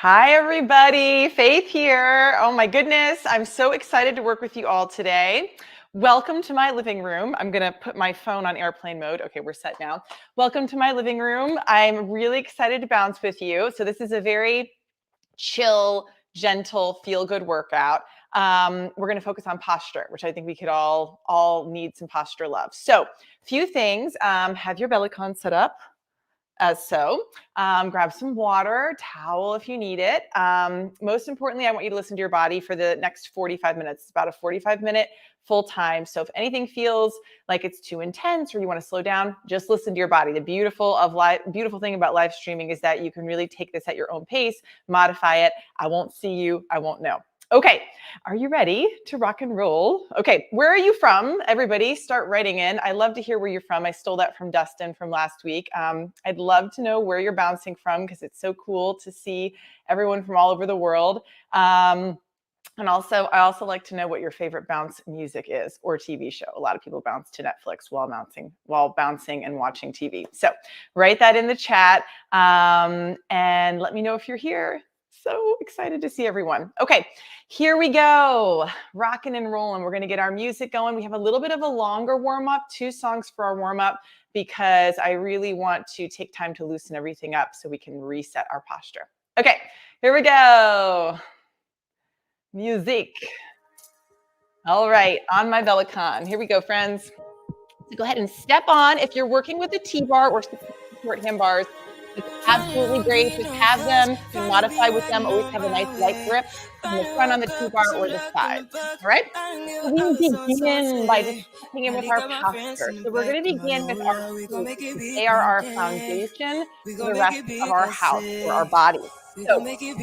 Hi, everybody. Fayth here. Oh my goodness. I'm so excited to work with you all today. Welcome to my living room. I'm going to put my phone on airplane mode. Okay, we're set now. Welcome to my living room. I'm really excited to bounce with you. So this is a very chill, gentle, feel-good workout. We're going to focus on posture, which I think we could all need some posture love. So few things. Have your bellicon set up. As so. Grab some water, towel if you need it. Most importantly, I want you to listen to your body for the next 45 minutes. It's about a 45-minute full time. So if anything feels like it's too intense or you want to slow down, just listen to your body. The beautiful thing about live streaming is that you can really take this at your own pace, modify it. I won't see you. I won't know. Okay, are you ready to rock and roll? Okay, where are you from? Everybody start writing in. I love to hear where you're from. I stole that from Dustin from last week. I'd love to know where you're bouncing from because it's so cool to see everyone from all over the world. And I also like to know what your favorite bounce music is or TV show. A lot of people bounce to Netflix while bouncing and watching TV. So write that in the chat and let me know if you're here. So excited to see everyone. Okay, here we go. Rocking and rolling. We're going to get our music going. We have a little bit of a longer warm-up, 2 songs for our warm-up, because I really want to take time to loosen everything up so we can reset our posture. Okay, here we go. Music. All right, on my bellicon. Here we go, friends. So go ahead and step on. If you're working with a T-bar or support hand bars, it's absolutely great. Just have them. You can modify with them. Always have a nice light grip from the front on the T-bar or the side. All right? So we begin by just checking in with our posture. So we're going to begin with our feet. They are our foundation for the rest of our house or our body. So look at the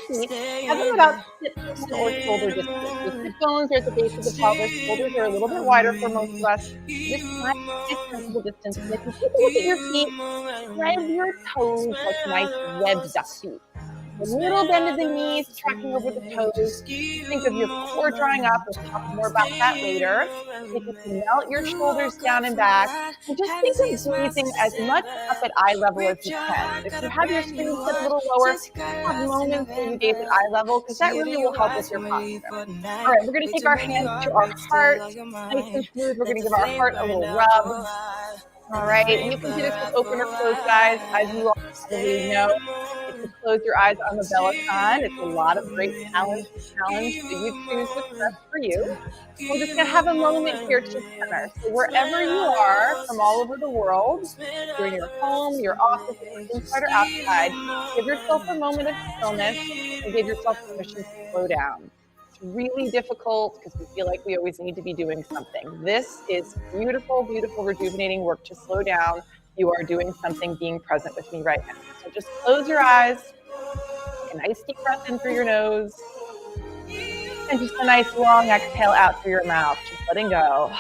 feet. Have them about hip or shoulder distance. The sit bones are at the base of the pelvis. Shoulders are a little bit wider for most of us. Just find a sensible distance. And if you take a look at your feet, spread your toes like nice webbed duck feet. A little bend of the knees, tracking over the toes. Think of your core drying up. We'll talk more about that later. If you can melt your shoulders down and back, and just think of breathing as much up at eye level as you can. If you have your screen set a little lower, have moments where you gaze at eye level, because that really will help with your posture. All right, we're going to take our hands to our heart, nice and smooth. We're going to give our heart a little rub. All right, you can do this with open or closed eyes, as you all probably know. If you close your eyes on the bellicon, it's a lot of great challenge, so you choose what's best for you. We're just going to have a moment here to center. So wherever you are from all over the world, you're in your home, your office, inside or outside, give yourself a moment of stillness and give yourself permission to slow down. Really difficult because we feel like we always need to be doing something. This is beautiful, beautiful, rejuvenating work to slow down. You are doing something, being present with me right now. So just close your eyes, take a nice deep breath in through your nose, and just a nice long exhale out through your mouth, just letting go.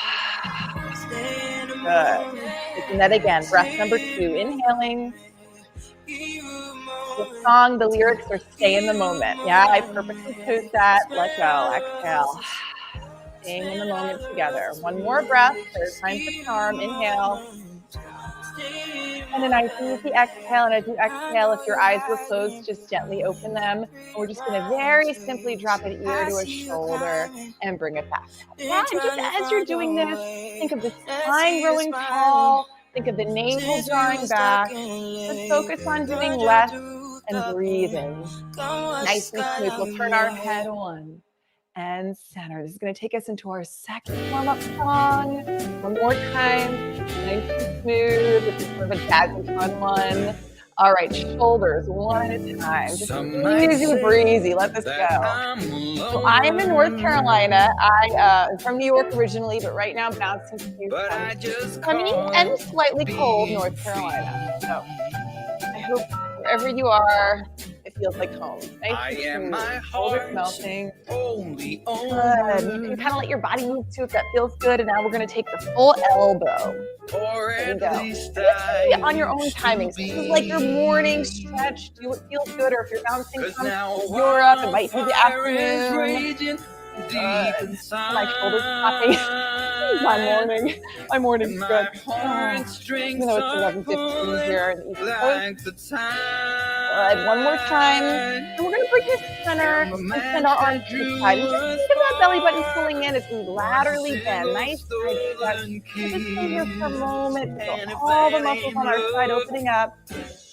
Good. Taking that again, breath number 2, inhaling. The song, the lyrics are stay in the moment. Yeah, I purposely chose that. Let go, exhale. Staying in the moment together. One more breath, 3rd time's the charm. Inhale. And a nice easy exhale. And as you exhale, if your eyes were closed, just gently open them. And we're just going to very simply drop an ear to a shoulder and bring it back. Yeah, and just as you're doing this, think of the spine growing tall. Think of the navel drawing back. Just focus on doing less and breathing. Nice and smooth. We'll turn our head 1 and center. This is going to take us into our second warm-up song. One more time. Nice and smooth. This is sort of a jazzy fun one. All right, shoulders 1 at a time. Just easy breezy. Let this go. So I am in North Carolina. I'm from New York originally, but right now I'm bouncing to Houston. Sunny and slightly cold North Carolina. So I hope wherever you are, it feels like home. Nice and smooth. Shoulders melting. Good. You can kind of let your body move too if that feels good. And now we're going to take the full elbow. There we go. And this can be on your own timing. So this is like your morning stretch. Do what feels good. Or if you're bouncing from Europe, it might be the afternoon. My shoulders popping. My morning's good. Even though it's 11:15 here in the East Coast. Good. One more time. And we're going to bring this center and send our arms to the side. And just think of that belly button pulling in as we laterally bend. Nice side stretch. Just stay here for a moment. Feel all the muscles on our side opening up.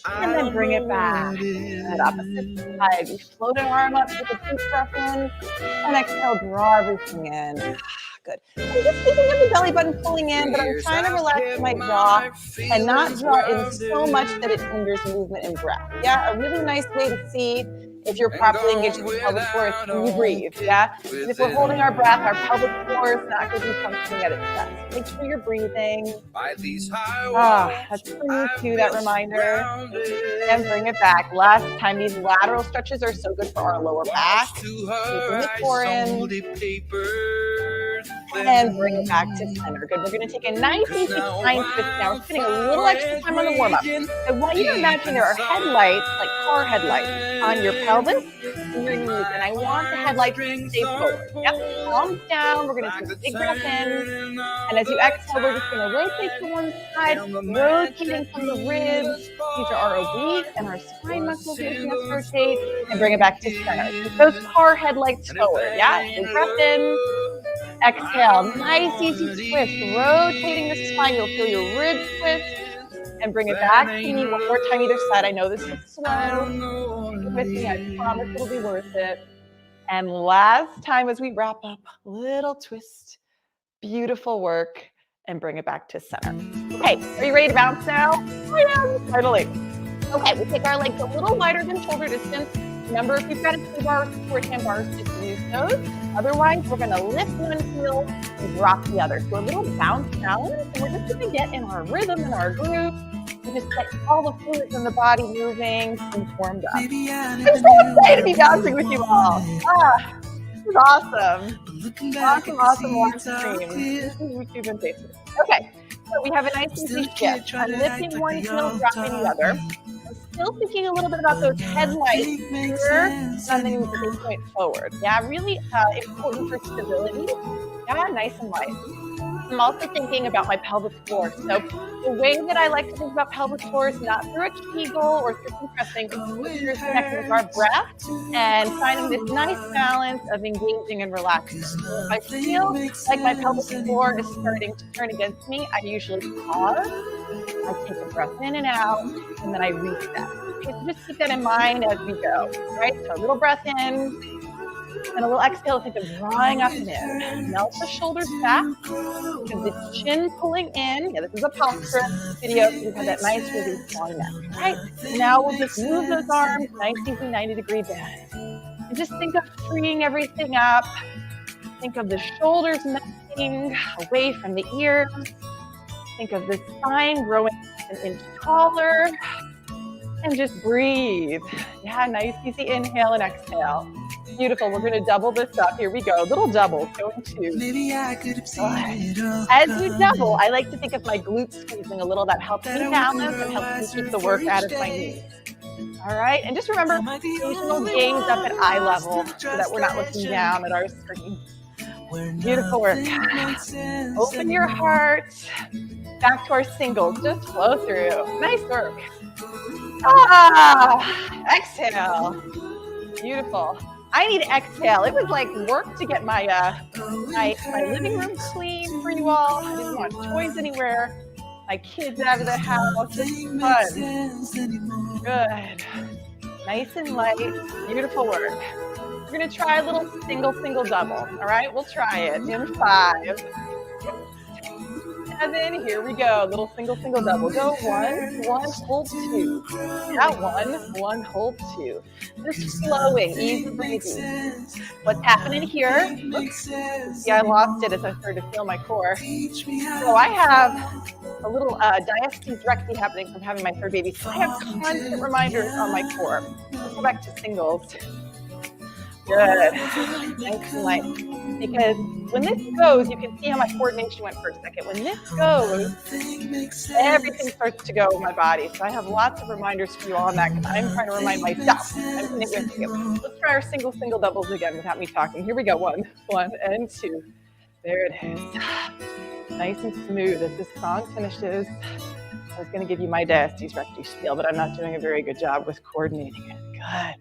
And then bring it back. Good. Opposite side. We float an arm up, take a deep breath in. And exhale, draw everything in. Good. I'm just thinking of the belly button pulling in, but I'm trying to relax my jaw and not draw in so much that it hinders movement and breath. Yeah, a really nice way to see if you're properly engaged in the pelvic floor is when you breathe. Yeah, and if we're holding our breath, our pelvic floor is not going to be functioning at its best. Make sure you're breathing. That's for me too, that reminder. And bring it back. Last time, these lateral stretches are so good for our lower back. Keeping the core in. And bring it back to center. Good. We're going to take a nice easy spine twist now. We're spending a little extra time on the warm-up. I want you to imagine there are headlights, like car headlights, on your pelvis and your knees. And I want the headlights to stay forward. Yep. Palms down. We're going to take a big breath in. And as you exhale, we're just going to rotate to one side, rotating from the ribs. These are our obliques and our spine muscles making us rotate. And bring it back to center. Keep those car headlights forward. Yeah. Big breath in. Exhale, nice easy twist, rotating the spine. You'll feel your ribs twist and bring it back to me. One more time either side. I know this is slow. Stick with me. I promise it'll be worth it. And last time as we wrap up, little twist, beautiful work, and bring it back to center. Okay, are you ready to bounce now? I am, finally. Okay, we take our legs a little wider than shoulder distance. Remember, if you've got a 2-bar or support handbars, just use those. Otherwise, we're going to lift one heel and drop the other. So a little bounce balance, and we're just going to get in our rhythm and our groove. And just get all the fluids in the body moving and formed up. I'm so excited to be bouncing with you all. This is awesome. Awesome live stream. This is YouTube and Facebook. Okay, so we have a nice easy shift. I'm lifting one heel, dropping the other. Still thinking a little bit about those headlights here, and then you can point forward. Yeah, really important for stability. Yeah, nice and light. I'm also thinking about my pelvic floor. So the way that I like to think about pelvic floor is not through a Kegel or through compressing, but through connecting with our breath and finding this nice balance of engaging and relaxing. So if I feel like my pelvic floor is starting to turn against me, I usually pause. I take a breath in and out, and then I reset. Okay, so just keep that in mind as we go. Right? So a little breath in, and a little exhale. Think of drawing up and in. Melt the shoulders back. Because the chin pulling in. Yeah, this is a posture video, so you have that nice, really long neck. Right? Now we'll just move those arms, nice, easy 90-degree bend. And just think of freeing everything up. Think of the shoulders melting away from the ears. Think of the spine growing an inch taller. And just breathe. Yeah, nice, easy inhale and exhale. Beautiful. We're going to double this up. Here we go. Little double. Going to. As you double, I like to think of my glutes squeezing a little. That helps me balance and helps me keep the work out of my knees. All right. And just remember, occasional gaze up at eye level so that we're not looking down at our screen. Beautiful work. Open your heart. Back to our singles. Just flow through. Nice work. Exhale. Beautiful. I need to exhale. It was like work to get my my living room clean for you all. I didn't want toys anywhere. My kids out of the house. It's fun. Good. Nice and light. Beautiful work. We're going to try a little single double. All right, we'll try it in 5. And then here we go. Little single double. Go 1, hold 2. That 1, hold 2. Just flowing, easy breathing. What's happening here? Oops. See, I lost it as I started to feel my core. So I have a little diastasis recti happening from having my 3rd baby. So I have constant reminders on my core. Let's go back to singles. Good. Nice and light. Because when this goes, you can see how my coordination went for a second. When this goes, everything starts to go in my body. So I have lots of reminders for you all on that because I'm trying to remind myself. I'm in it with you. Let's try our single doubles again without me talking. Here we go. 1 and 2. There it is. Nice and smooth as this song finishes. I was going to give you my diastasis recti spiel, but I'm not doing a very good job with coordinating it. Good.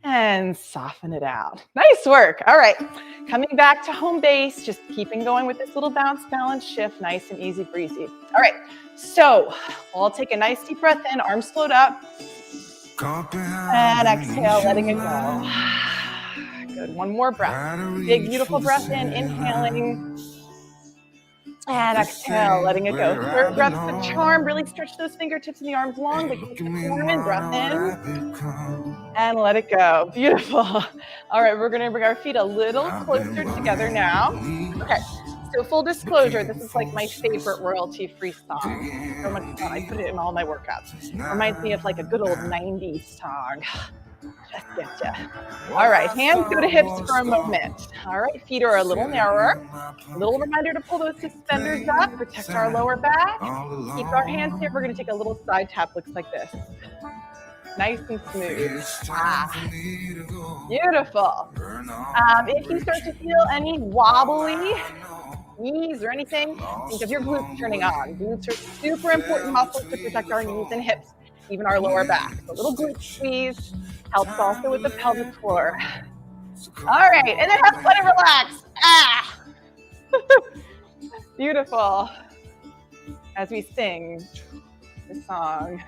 And soften it out. Nice work. All right. Coming back to home base, just keeping going with this little bounce balance shift. Nice and easy breezy. All right. So I'll take a nice deep breath in, arms float up. And exhale, letting it go. Good. One more breath. Big, beautiful breath in, inhaling. And exhale, letting it go. Third breath's the charm. Really stretch those fingertips and the arms long, but keep the form in. Breath in. And let it go. Beautiful. All right, we're going to bring our feet a little closer together now. Okay, so full disclosure, this is like my favorite royalty-free song. So much fun. I put it in all my workouts. Reminds me of like a good old 90s song. Just getcha. All right, hands go to hips for a moment. All right, feet are a little narrower. A little reminder to pull those suspenders up, protect our lower back. Keep our hands here. We're going to take a little side tap, looks like this. Nice and smooth. Beautiful. If you start to feel any wobbly knees or anything, think of your glutes turning on. Glutes are super important muscles to protect our knees and hips, even our lower back. So a little glute squeeze helps also with the pelvic floor. All right, and then have fun and relax. Beautiful. As we sing the song.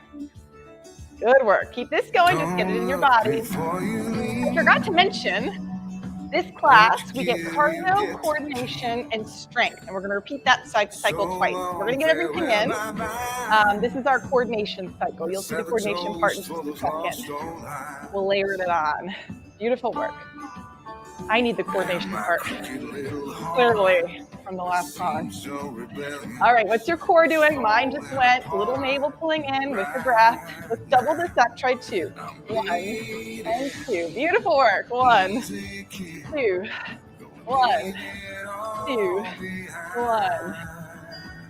Good work. Keep this going. Just get it in your body. I forgot to mention, this class, we get cardio, coordination, and strength. And we're going to repeat that cycle twice. We're going to get everything in. This is our coordination cycle. You'll see the coordination part in just a second. We'll layer it on. Beautiful work. I need the coordination part, clearly, from the last song. All right, what's your core doing? Mine just went a little navel pulling in with the breath. Let's double this up. Try 2. 1 and 2. Beautiful work. 1, 2, 1, 2, 1.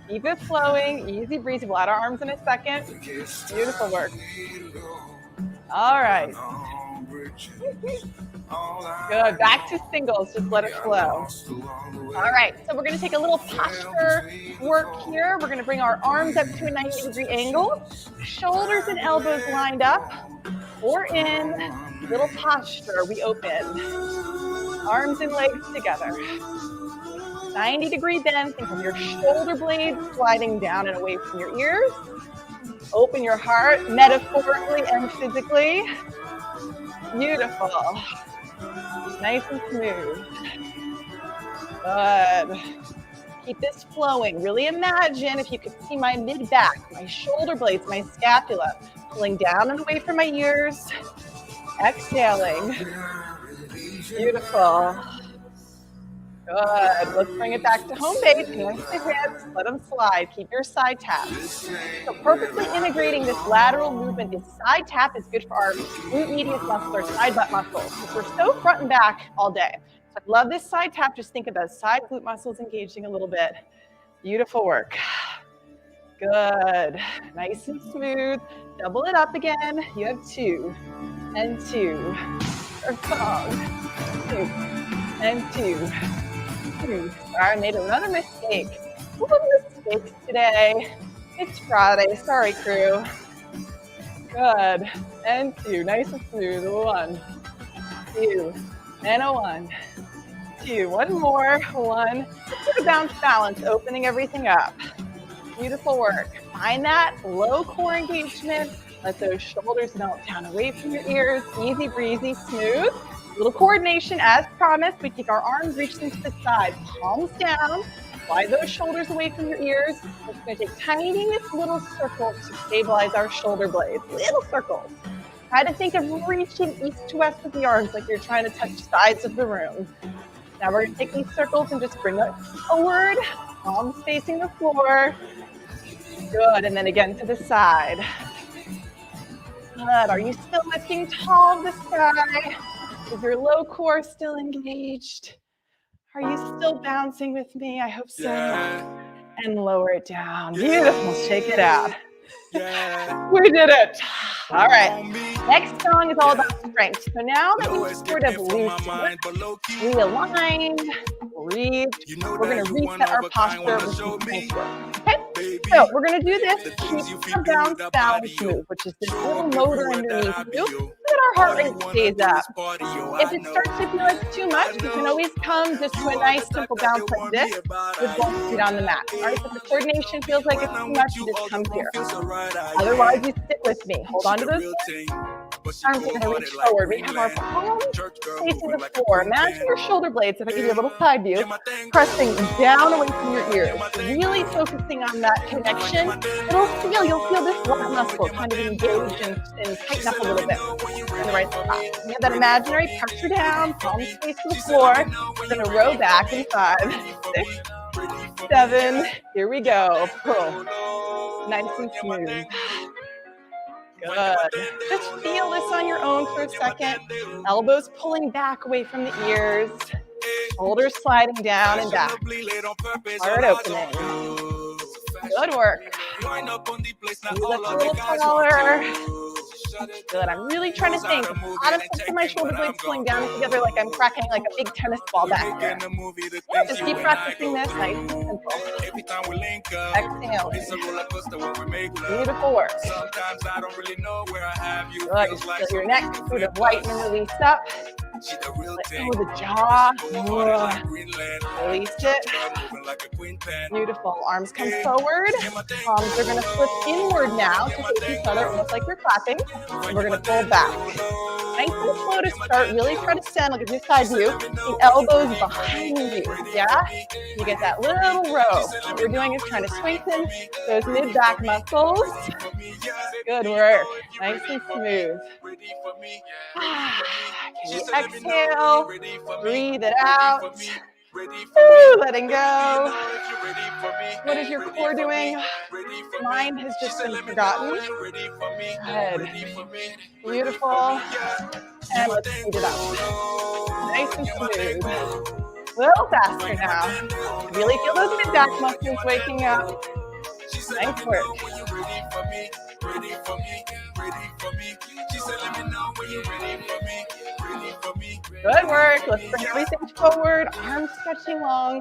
Keep it flowing. Easy breezy. We'll add our arms in a second. Beautiful work. All right. Good. Back to singles. Just let it flow. All right. So we're going to take a little posture work here. We're going to bring our arms up to a 90-degree angle. Shoulders and elbows lined up. Or in little posture. We open. Arms and legs together. 90-degree bend. Think of your shoulder blades sliding down and away from your ears. Open your heart, metaphorically and physically. Beautiful. Nice and smooth. Good. Keep this flowing. Really imagine if you could see my mid-back, my shoulder blades, my scapula, pulling down and away from my ears. Exhaling. Beautiful. Good. Let's bring it back to home base. Hands to hips. Let them slide. Keep your side taps. So perfectly integrating this lateral movement. This side tap is good for our glute medius muscles, our side butt muscles, because we're so front and back all day. So I love this side tap. Just think of those side glute muscles engaging a little bit. Beautiful work. Good. Nice and smooth. Double it up again. You have 2 and 2. Or song. 2 and 2. Sorry, I made another mistake. Full of mistakes today. It's Friday. Sorry, crew. Good. And 2. Nice and smooth. 1, 2, and a 1, 2. One more. 1. Let's do a bounce balance, opening everything up. Beautiful work. Find that low core engagement. Let those shoulders melt down away from your ears. Easy breezy, smooth. Little coordination as promised. We take our arms, reach them to the side, palms down, slide those shoulders away from your ears. We're going to take tiniest little circles to stabilize our shoulder blades. Little circles. Try to think of reaching east to west with the arms like you're trying to touch sides of the room. Now we're going to take these circles and just bring them forward, palms facing the floor. Good, and then again to the side. Good. Are you still lifting tall to the sky? Is your low core still engaged? Are you still bouncing with me? I hope so. And lower it down. Beautiful. Shake it out. We did it. All right. Next song is all about strength. So now that we've sort of loosened, realigned, breathed, we're going to reset our posture with some strength work. Okay? So we're going to do this keep our bounce balance move, which is this little motor underneath you so that our heart rate stays up. If it starts to feel like too much, you can always come just to a nice simple bounce like this with both feet on the mat. All right, if the coordination feels like it's too much, you just come here. Otherwise, you stick with me. Hold on to those hands. Arms are going to reach forward. We have our palms facing the floor. Imagine your shoulder blades, if I give you a little side view, pressing down away from your ears. Really focusing on that connection. You'll feel this lat muscle kind of engage and tighten up a little bit in the right spot. You have that imaginary pressure down, palms face to the floor. We're going to row back in 5, 6, 7. Here we go. Pull. Nice and smooth. Good. Just feel this on your own for a second. Elbows pulling back away from the ears. Shoulders sliding down and back. Heart opening. Good work. Lift a little taller. Good. I'm really trying to think. A lot of sense in my shoulder blades pulling down together like I'm cracking like a big tennis ball back here. Yeah, just keep practicing this. Nice and simple. Exhale. Beautiful work. Good. Just feel your neck sort of lighten and release up. Let go of the jaw. Release it. Beautiful. Arms come forward. Palms are going to flip inward now to face each other, almost like you're clapping. And we're going to pull back. Nice and slow to start. Really try to stand. Look at this side view. The elbows behind you. Yeah? You get that little row. What we're doing is trying to strengthen those mid-back muscles. Good work. Nice and smooth. Can you exhale? Breathe it out. Woo, letting go. What is your core doing? Mine has just been forgotten. Good. Beautiful. And let's speed it up. Nice and smooth. A little faster now. Really feel those mid-back muscles waking up. Nice work. Good work. Let's bring everything forward. Arms stretching long.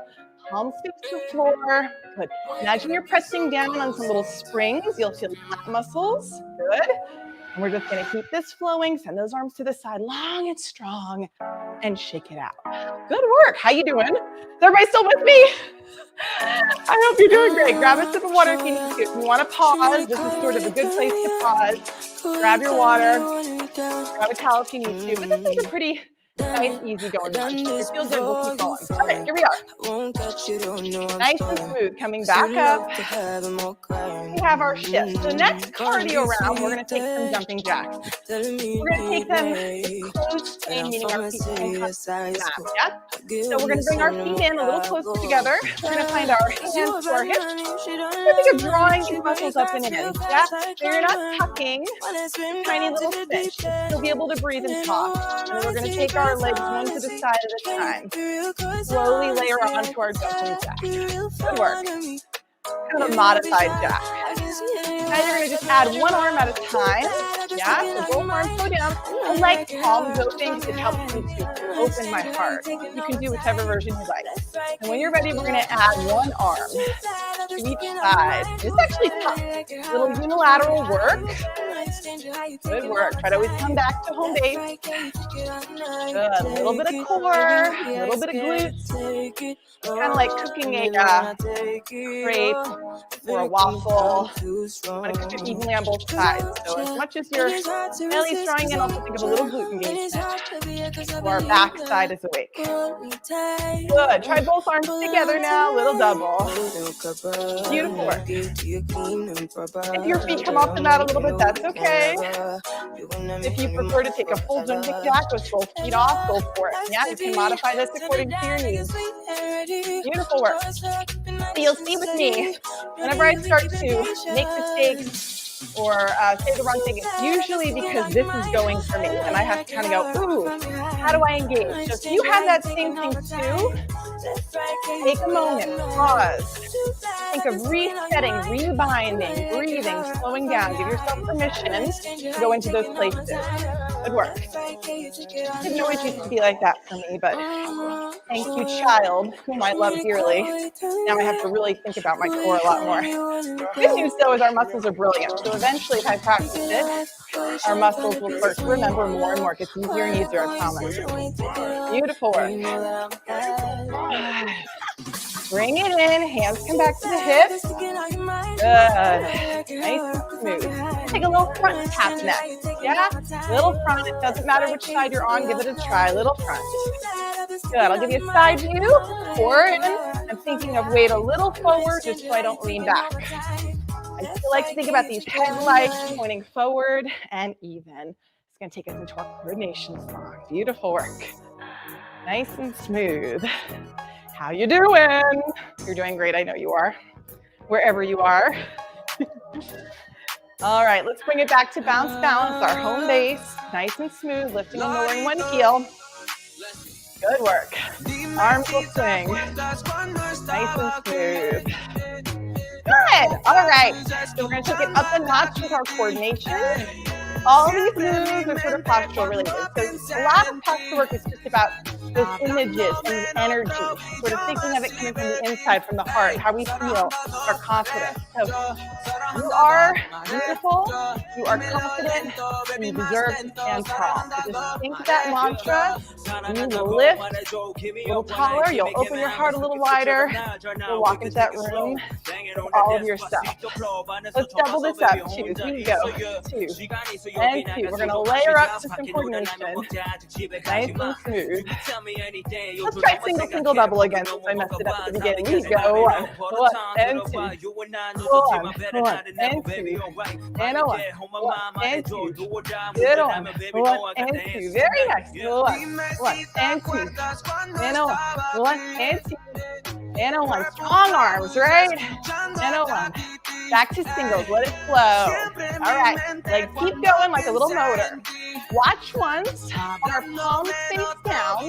Palms face to the floor. Good. Imagine you're pressing down on some little springs. You'll feel lat muscles. Good. And we're just going to keep this flowing. Send those arms to the side, long and strong, and shake it out. Good work. How you doing? Is everybody still with me? I hope you're doing great. Grab a sip of water if you need to. If you want to pause, this is sort of a good place to pause. Grab your water. Grab a towel if you need to. But this is a pretty nice, easy going lunch. If it feels good, we'll keep going. All right, here we are. Nice and smooth. Coming back up. We have our shift. So next cardio round, we're going to take some jumping jacks. We're going to take them close in, meaning our feet can touch the mat. Yeah? So we're going to bring our feet in a little closer together. We're going to find our hands to our hips. We're think of drawing these muscles up and in. Yeah? So you're not tucking. Tiny little cinch. You'll be able to breathe and talk. And then we're going to take our legs one to the side at a time. Slowly layer onto our jumping jack. Good work. Kind of a modified jack. Now you're going to just add one arm at a time. Yeah, so both arms go down. I like palms open because it helps me to open my heart. You can do whichever version you like. And when you're ready, we're going to add one arm to each side. It's actually tough. Little unilateral work. Good work. Try to always come back to home base. Good. A little bit of core, a little bit of glutes. Kind of like cooking a crepe or a waffle. You want to cook it evenly on both sides. So as much as your belly's drawing in, also think of a little glute engagement. So our back side is awake. Good. Try both arms together now. Little double. Beautiful work. If your feet come off the mat a little bit, that's okay. If you prefer to take a full jumping jack with both feet off, go for it. Yeah, you can modify this according to your needs. Beautiful work. So you'll see with me, whenever I start to make mistakes or say the wrong thing, it's usually because this is going for me. And I have to kind of go, ooh, how do I engage? So if you have that same thing too, Take a moment, pause. Think of resetting, rebinding, breathing, slowing down. Give yourself permission to go into those places. Good work. Didn't always used to be like that for me, but thank you, child, whom I love dearly. Now I have to really think about my core a lot more. Good news, though, is our muscles are brilliant. So eventually, if I practice it, our muscles will start to remember more and more. It gets easier and easier, I promise. Beautiful work. Bring it in. Hands come back to the hips. Good. Nice and smooth. Take a little front tap next. Yeah? Little front. It doesn't matter which side you're on. Give it a try. Little front. Good. I'll give you a side view. Forward. I'm thinking of weight a little forward just so I don't lean back. I still like to think about these headlights pointing forward and even. It's going to take us into our coordination song. Beautiful work. Nice and smooth. How you doing? You're doing great. I know you are. Wherever you are. All right, let's bring it back to bounce, balance, our home base. Nice and smooth, lifting and lowering one heel. Good work. Arms will swing. Nice and smooth. Good. All right. So we're going to take it up a notch with our coordination. All these moves are sort of postural related. So a lot of posture work is just about those images and energy, sort of thinking of it coming from the inside, from the heart, how we feel, our confidence. So you are beautiful, you are confident, you deserve to stand tall. So just think that mantra, you will lift a little taller, you'll open your heart a little wider, you'll walk into that room with all of your stuff. Let's double this up, 2, here we go, 2, and 2. We're gonna layer up to some coordination, nice and smooth. Let's try single, single, double again since I messed it up at the beginning. Here we go. 1, and 2. 1, and 2. And a 1, and 2. Good 1, and 2. Very nice. 1, and 2. And a 1, and 2. And a 1. Strong arms, right? And a 1. Back to singles. Let it flow. All right. Legs keep going like a little motor. Watch once. Our palms face down.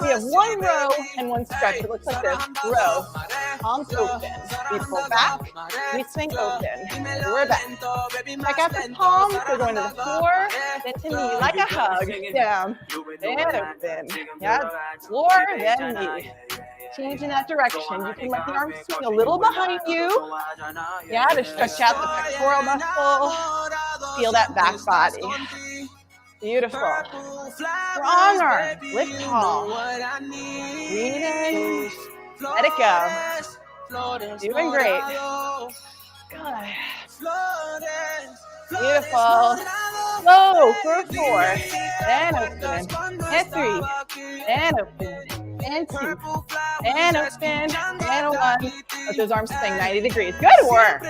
We have one row and one stretch. It looks like this. Row. Palms open. We pull back. We swing open. We're back. Check out the palms. We're going to the floor. Then to knee like a hug. Down. And open. Yeah. Floor, then knee. Change in that direction. You can let the arms swing a little behind you. Yeah, to stretch out the pectoral muscle. Feel that back body. Beautiful. Strong arms. Lift tall. Breathe in. Let it go. Doing great. Good. Beautiful. Slow for 4. And open. And 3. And open. And 2. And open. And a 1. Let those arms swing 90 degrees. Good work.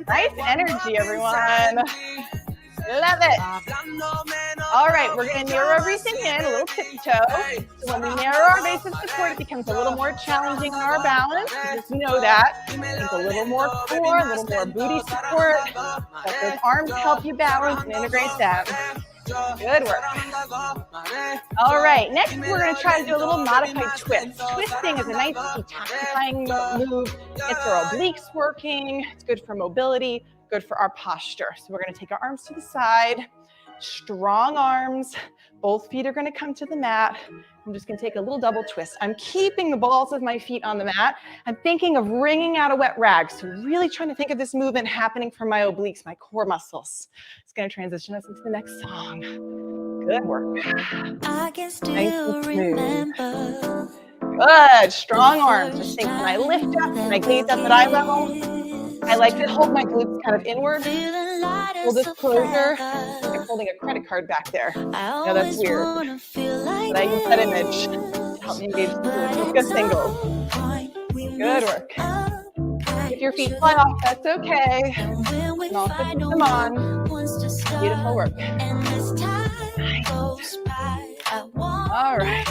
Nice energy, everyone. Love it. All right, we're going to narrow everything in, a little tiptoe. So when we narrow our base of support, it becomes a little more challenging in our balance. Just know that. Think a little more core, a little more booty support. Let those arms help you balance and integrate that. Good work. All right, next we're going to try to do a little modified twist. Twisting is a nice detoxifying move. Gets our obliques working. It's good for mobility, good for our posture. So we're going to take our arms to the side. Strong arms. Both feet are going to come to the mat. I'm just going to take a little double twist. I'm keeping the balls of my feet on the mat. I'm thinking of wringing out a wet rag. So really trying to think of this movement happening from my obliques, my core muscles. It's going to transition us into the next song. Good work. I can still remember. Good. Strong arms. Just think when I lift up, when I gaze up at eye level, I like to hold my glutes kind of inward. Full disclosure, I think I'm holding a credit card back there. No, that's weird. But I use that image to help me engage the glutes. Let's go singles. Good work. If your feet fly off, that's okay. And also put them on. Beautiful work. All right.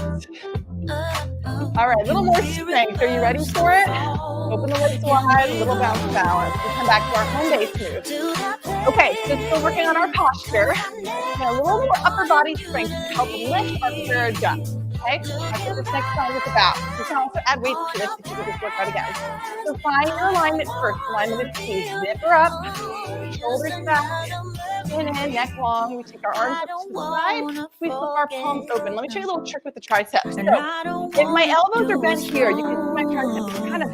All right, a little more strength. Are you ready for it? Open the legs wide, a little bounce balance. We'll come back to our home base move. Okay, so still working on our posture. And a little more upper body strength to help lift our carriage up. Okay, that's what this next song is about. You can also add weights to this if you do this workout again. So find your alignment first. Alignment is key. Zip her up, shoulders back, chin in, neck long. We take our arms up to the side. We flip our palms open. Let me show you a little trick with the triceps. So if my elbows are bent here, you can see my triceps kind of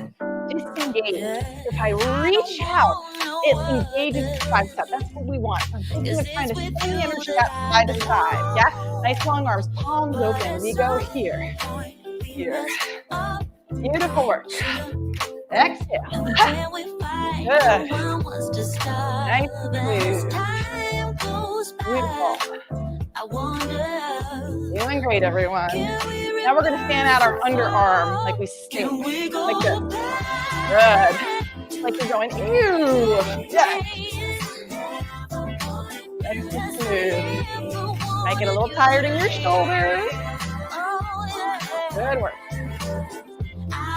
disengage. If I reach out, it engages the tricep. That's what we want. I'm thinking of trying to send the energy out side to side. Yeah? Nice long arms, palms open. We go here. Here. Beautiful work. Exhale. Good. Nice and smooth. Beautiful. Doing great, everyone. Now we're going to fan out our underarm like we stink. Like this. Good. Like you're going, ew. Yeah. Nice and smooth. Make it a little tired in your shoulders. Good work.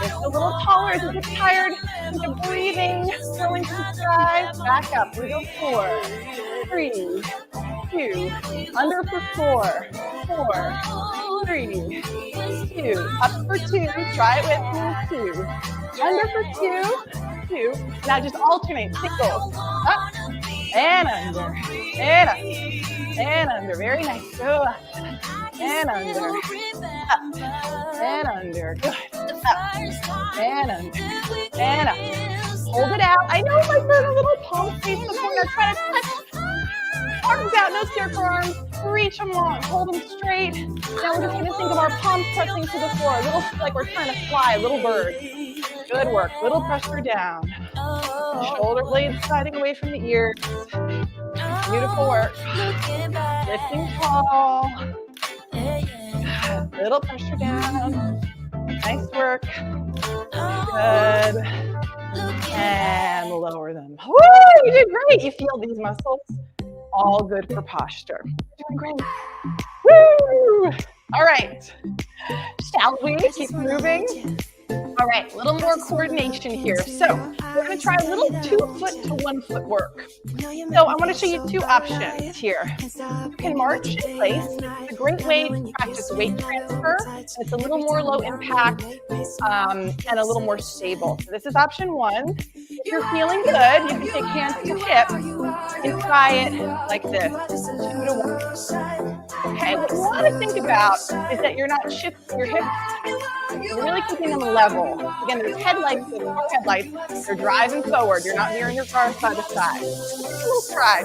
Just a little taller as you get tired. Think of breathing. Go into the sky. Back up. We go 4, 3, 2. Under for 4, 4, 3, 2. Up for 2. Try it with me. 2. Under for 2, 2. Now just alternate. Tickles. Up and under. And up. And under. Very nice. Go up. And under. Up. And under. Good. Up. And under. And up. Hold it out. I know my a little palm face in the corner. Try to touch. Arms out. No circle arms. Reach them long. Hold them straight. Now we're just going to think of our palms pressing to the floor. A little like we're trying to fly. Little bird. Good work. Little pressure down. Shoulder blades sliding away from the ears. Beautiful work. Lifting tall. Little pressure down. Nice work. Good. And lower them. Woo! You did great. You feel these muscles. All good for posture. Doing great. Woo! All right. Shall we keep moving? All right, a little more coordination here. So we're going to try a little 2-foot to 1-foot work. So I want to show you 2 options here. You can march in place. It's a great way to practice weight transfer. It's a little more low impact and a little more stable. So this is option 1. If you're feeling good, you can take hands to hip and try it like this, 2 to 1. Okay, what you want to think about is that you're not shifting your hips. You're really keeping them level. Again, there's headlights, there's car headlights. You're driving forward. You're not veering your car side to side. Just a little try.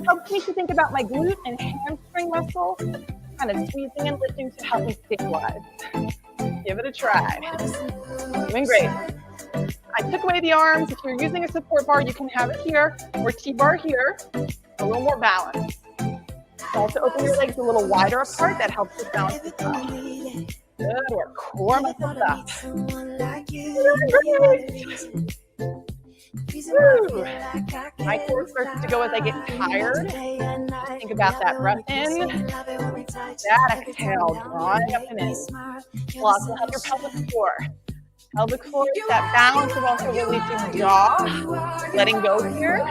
Helps me to think about my glute and hamstring muscles, kind of squeezing and lifting to help me stabilize. Give it a try. Doing great. I took away the arms. If you're using a support bar, you can have it here or T-bar here. A little more balance. Also open your legs a little wider apart. That helps with balance as well. Good work. Core muscles up. Woo. My core starts to go as I get tired. Just think about that breath in. That exhale, drawing up and in. We'll also help your pelvic floor. Pelvic floor is that balance of also releasing the jaw, letting go here,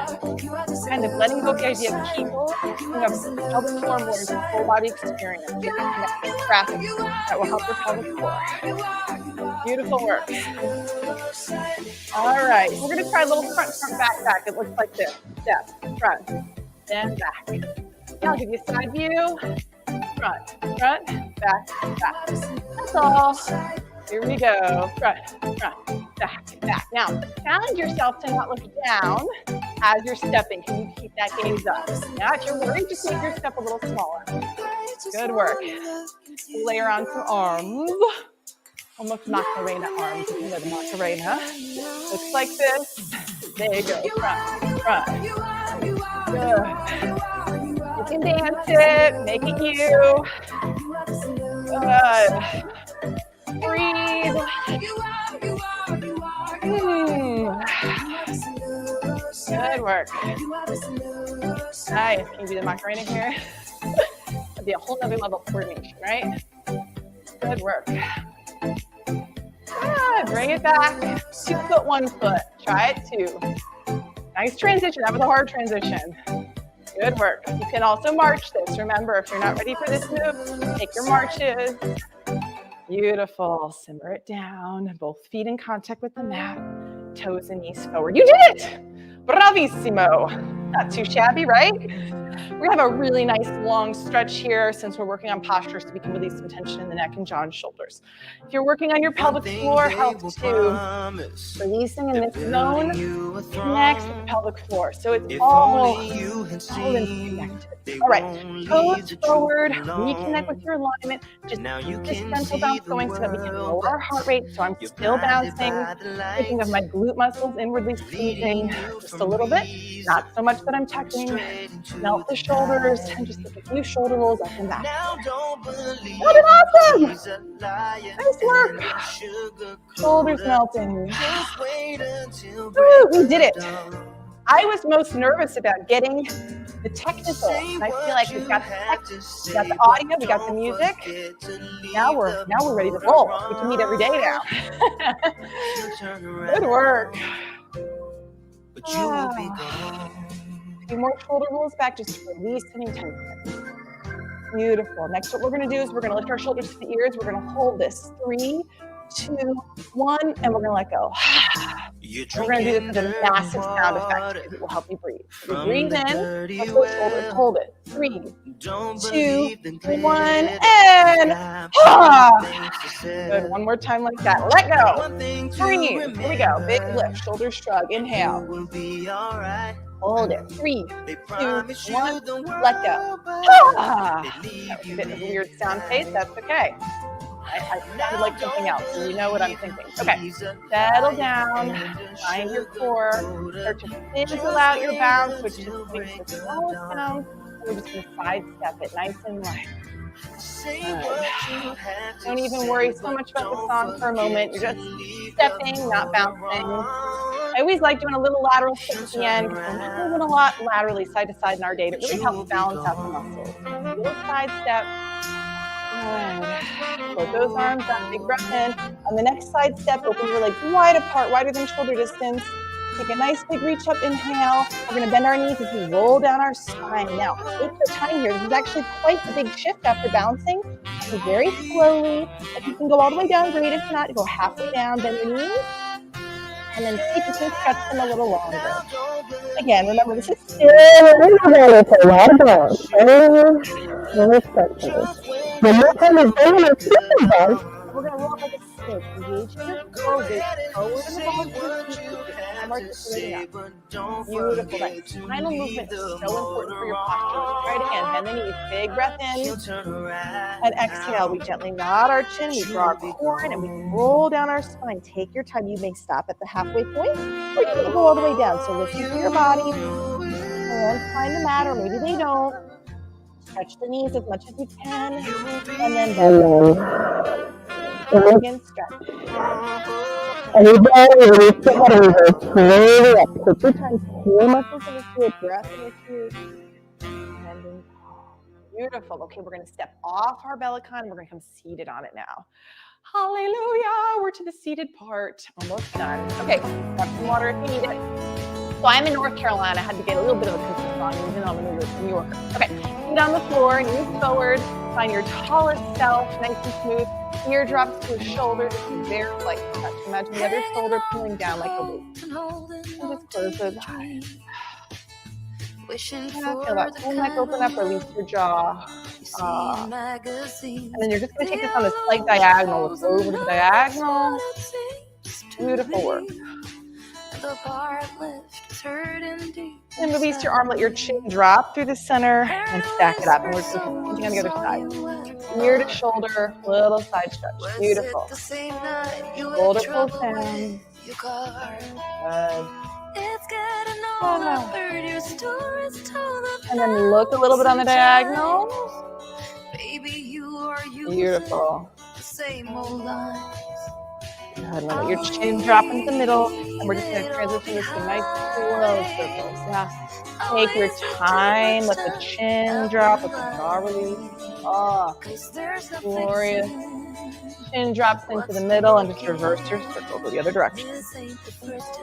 kind of letting go of the idea of kegel, thinking of pelvic floor more as a full body experience. Connecting traffic that will help your pelvic floor. Beautiful work. All right, we're going to try a little front, back. It looks like this. Step, front, then back. Now I'll give you a side view. Front, back. That's all. Here we go. Front, back. Now, challenge yourself to not look down as you're stepping. Can you keep that gaze up? Now, if you're worried, just make your step a little smaller. Good work. Layer on some arms. Almost Macarena arms, if you know the Macarena. Looks like this. There you go. Front. Good. You can dance it. Make it you. Good. Breathe. Good work. Nice. Can you do the Macarena here? That'd be a whole nother level of coordination, right? Good work. Good. Bring it back. 2 foot, 1 foot. Try it 2. Nice transition. That was a hard transition. Good work. You can also march this. Remember, if you're not ready for this move, take your marches. Beautiful. Simmer it down. Both feet in contact with the mat. Toes and knees forward. You did it! Bravissimo. Not too shabby, right? We're gonna have a really nice long stretch here since we're working on posture so we can release some tension in the neck and jaw and shoulders. If you're working on your pelvic floor, helps too. Releasing in this zone connects with the pelvic floor. So it's all interconnected. All right, toes forward, reconnect with your alignment. Just keep this gentle bounce going so that we can lower our heart rate. So I'm still bouncing, thinking of my glute muscles inwardly squeezing just a little bit. Not so much that I'm tucking. Melt the shoulders and just take a few shoulder rolls up and back. That is awesome! Nice work. Shoulders melting. Woo, we did it. I was most nervous about getting the technical. I feel like we've got the tech, we got the audio, we got the music. Now we're ready to roll. We can meet every day now. Good work. A few more shoulder rolls back, just releasing tension. Beautiful. Next, what we're going to do is we're going to lift our shoulders to the ears. We're going to hold this 3, 2, 1, and we're going to let go. We're going to do this with a massive sound effect because it will help you breathe. So breathe in, lift those shoulders, hold it. 3, 2, 1, and good. One more time like that. Let go. Breathe. Here we go. Big lift. Shoulders shrug. Inhale. Hold it. 3, 2, 1. Let go. That was a bit of a weird sound pace. That's okay. I sounded like something else, so you know what I'm thinking. Okay, settle down, find your core, start to fizzle out your bounce, which just makes the smallest sound. We're just going to sidestep it nice and light. Don't even worry so much about the song for a moment. You're just stepping, not bouncing. I always like doing a little lateral step at the end because we're moving a lot laterally side to side in our day. It really helps balance out the muscles. A little side step. Good. Float those arms up, big breath in. On the next side step, open your legs wide apart, wider than shoulder distance. Take a nice big reach up, inhale. We're going to bend our knees as we roll down our spine. Now, take your time here. This is actually quite a big shift after bouncing. So very slowly. If you can go all the way down, great. If not, go halfway down, bend your knees. And then see if you can stretch them a little longer. Again, remember, this is still a lot of balance. Very stretching. When you're kind of doing a sleeping bug, we're going to roll like a snake. Engage in your core, weight forward in the ball of your feet. I'm articulating up. Beautiful. That final movement is so important for your posture. Let's try it again. Bend the knees. Big breath in. And exhale. We gently nod our chin. We draw our core in and we roll down our spine. Take your time. You may stop at the halfway point or you may go all the way down. So listen to your body. Hands find the mat or maybe they don't. Stretch the knees as much as you can, and then bend again, stretch. And you release the head over, slowly up. Take your time, core muscles into it, breath into it, and beautiful. Okay, we're going to step off our bellicon. We're going to come seated on it now. Hallelujah, we're to the seated part. Almost done. Okay, grab some water if you need it. So I'm in North Carolina. I had to get a little bit of a Christmas song, even though I'm a New Yorker. Okay, feet on the floor, move forward. Find your tallest self, nice and smooth. Eardrops to the shoulder. This is very light touch. Imagine the other shoulder pulling down like a weight. And just close those eyes. Feel that full neck open up, release your jaw. And then you're just going to take this on a slight diagonal. Look over to the diagonal. Beautiful work. And release your arm, let your chin drop through the center and stack it up. And we're just on the other side. Ear to shoulder, little side stretch. Beautiful. Shoulder pulls down. Good. And then look a little bit on the diagonal. Beautiful. Good. And let your chin drop into the middle. And we're just going to transition this to nice slow circles. Yeah. Take your time. Let the chin drop. Let the jaw release. Oh, glorious. Chin drops into the middle and just reverse your circle to the other direction.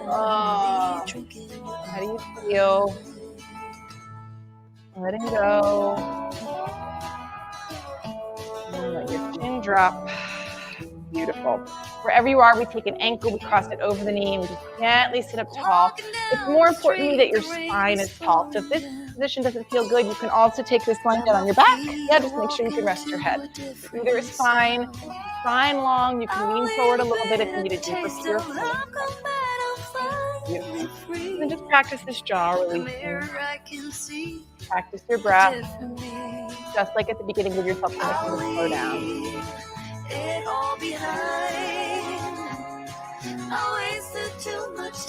Oh, how do you feel? Letting go. And let your chin drop. Beautiful. Wherever you are, we take an ankle, we cross it over the knee, and we just gently sit up tall. It's more important to me that your spine is tall. So if this position doesn't feel good, you can also take this lying down on your back. Yeah, just make sure you can rest your head. Either is fine. Spine long, you can lean forward a little bit if you need a deeper pure Beautiful. And then just practice this jaw releasing. Practice your breath. Just like at the beginning, give yourself permission to slow down.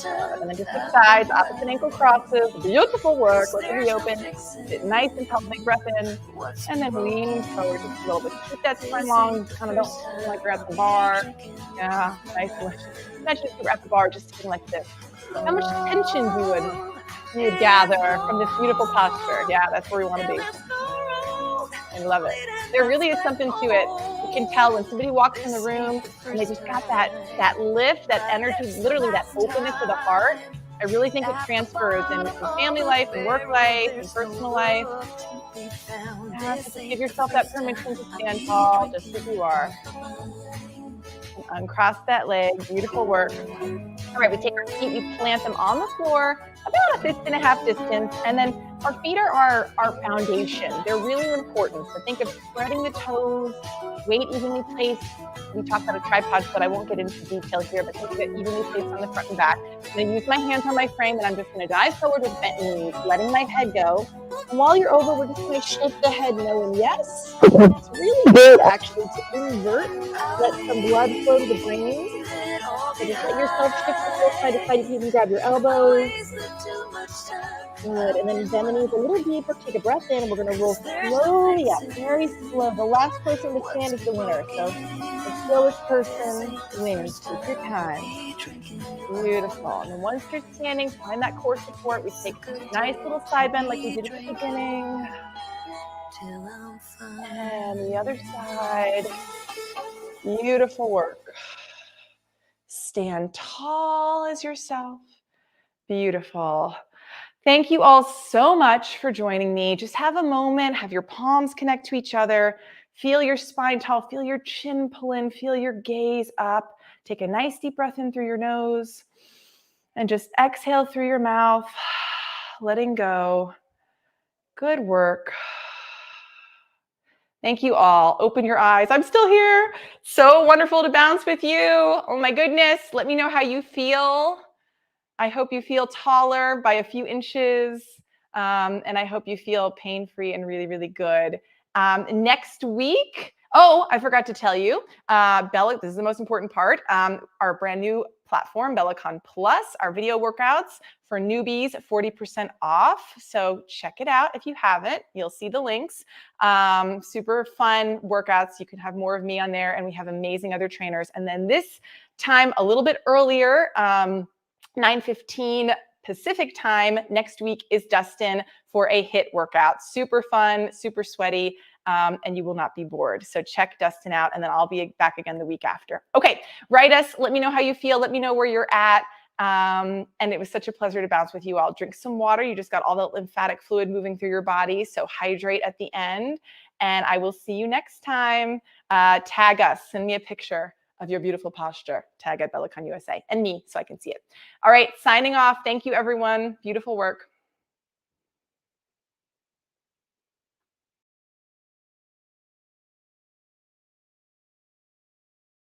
And then just the sides, opposite ankle crosses. Beautiful work. Let the knee open. Sit nice and tall. Big breath in. And then lean forward just a little bit. Keep that spine long. You kind of don't feel like you're at the bar. Yeah, nice and lift. Imagine if you were at the bar just sitting like this. How much tension you would gather from this beautiful posture. Yeah, that's where we want to be. I love it. There really is something to it. You can tell when somebody walks in the room and they just got that lift, that energy, literally that openness of the heart. I really think it transfers in family life and work life and personal life. Just give yourself that permission to stand tall just as you are. And uncross that leg. Beautiful work. All right, we take our feet, we plant them on the floor, about a 1.5 feet distance, and then our feet are our foundation. They're really important. So think of spreading the toes, weight evenly placed. We talked about a tripod, but I won't get into detail here, but think of it evenly placed on the front and back. I'm going to use my hands on my frame, and I'm just going to dive forward with bent knees, letting my head go. And while you're over, we're just going to shift the head no and yes. It's really good, actually, to invert, let some blood flow to the brain. So just let yourself shift the whole side to side. You can even grab your elbows. Good. And then bend the knees a little deeper. Take a breath in. And we're going to roll slowly up. Very slow. The last person to stand is the winner. So the slowest person wins. Take your time. Beautiful. And then once you're standing, find that core support. We take a nice little side bend like we did at the beginning. And the other side. Beautiful work. Stand tall as yourself. Beautiful. Thank you all so much for joining me. Just have a moment, have your palms connect to each other, feel your spine tall, feel your chin pull in, feel your gaze up. Take a nice deep breath in through your nose and just exhale through your mouth, letting go. Good work. Thank you all. Open your eyes. I'm still here. So wonderful to bounce with you. Oh my goodness. Let me know how you feel. I hope you feel taller by a few inches. And I hope you feel pain-free and really, really good. Next week, I forgot to tell you, this is the most important part, our brand new platform, Bellicon Plus, our video workouts for newbies, 40% off. So check it out if you haven't. You'll see the links. Super fun workouts. You can have more of me on there, and we have amazing other trainers. And then this time, a little bit earlier, 9:15 Pacific time next week is Dustin for a HIIT workout. Super fun, super sweaty, and you will not be bored. So check Dustin out, and then I'll be back again the week after. Okay, write us. Let me know how you feel. Let me know where you're at. And it was such a pleasure to bounce with you all. Drink some water. You just got all that lymphatic fluid moving through your body, so hydrate at the end. And I will see you next time. Tag us. Send me a picture of your beautiful posture. Tag at Bellicon USA and me so I can see it. All right, signing off. Thank you, everyone. Beautiful work.